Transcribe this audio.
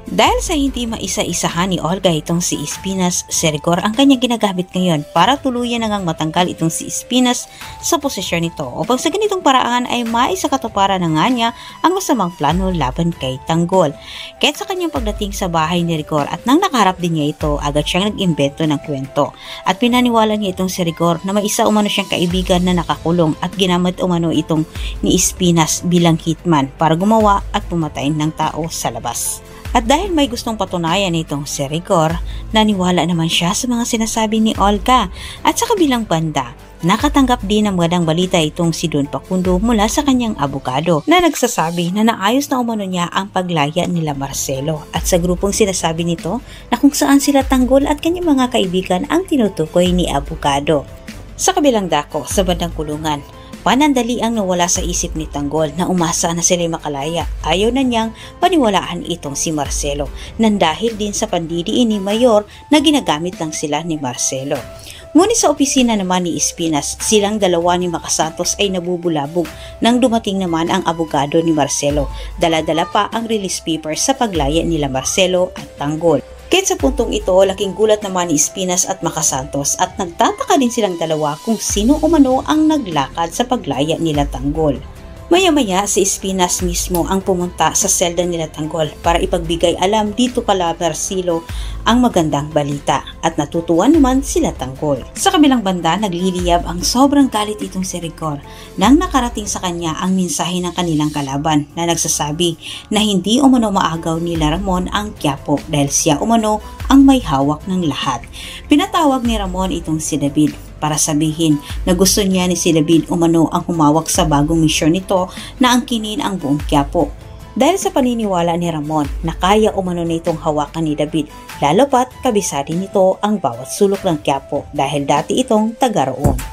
Dahil sa hindi maisa-isahan ni Olga itong si Espinas, si Rigor ang kanyang ginagamit ngayon para tuluyan na ngang matanggal itong si Espinas sa posisyon nito upang sa ganitong paraan ay maisakatuparan na nga niya ang masamang plano laban kay Tanggol. Kahit sa kanyang pagdating sa bahay ni Rigor at nang nakaharap din niya ito, agad siyang nag-imbento ng kwento at pinaniwala niya itong si Rigor na may isa umano siyang kaibigan na nakakulong at ginamit umano itong ni Espinas bilang hitman para gumawa at pumatay ng tao sa labas. At dahil may gustong patunayan itong si Rigor, naniwala naman siya sa mga sinasabi ni Olga. At sa kabilang banda, nakatanggap din ng magandang balita itong si Don Facundo mula sa kanyang abogado na nagsasabi na naayos na umano niya ang paglaya nila Marcelo. At sa grupong sinasabi nito na kung saan sila Tanggol at kanyang mga kaibigan ang tinutukoy ni abogado. Sa kabilang dako, sa bandang kulungan, panandali ang nawala sa isip ni Tanggol na umasa na sila'y makalaya. Ayaw na niyang paniwalaan itong si Marcelo nang dahil din sa pandidiin ni Mayor na ginagamit lang sila ni Marcelo. Ngunit sa opisina naman ni Espinas, silang dalawa ni Makasantos ay nabubulabog nang dumating naman ang abogado ni Marcelo. Dala-dala pa ang release paper sa paglaya nila Marcelo at Tanggol. Kahit sa puntong ito, laking gulat naman ni Espinas at Makasantos at nagtataka din silang dalawa kung sino umano ang naglakad sa paglaya nila Tanggol. Maya-maya si Espinas mismo ang pumunta sa selda nila Tanggol para ipagbigay alam dito kala Marcelo ang magandang balita at natutuwa naman sila Tanggol. Sa kabilang banda, nagliliyab ang sobrang galit itong si Rigor nang nakarating sa kanya ang mensahe ng kanilang kalaban na nagsasabi na hindi umano maagaw nila Ramon ang Quiapo dahil siya umano ang may hawak ng lahat. Pinatawag ni Ramon itong si David para sabihin na gusto niya ni si David umano ang humawak sa bagong misyon nito na angkinin ang buong Quiapo. Dahil sa paniniwala ni Ramon na kaya umano nitong hawakan ni David, lalo pat kabisado nito ang bawat sulok ng Quiapo dahil dati itong taga roon.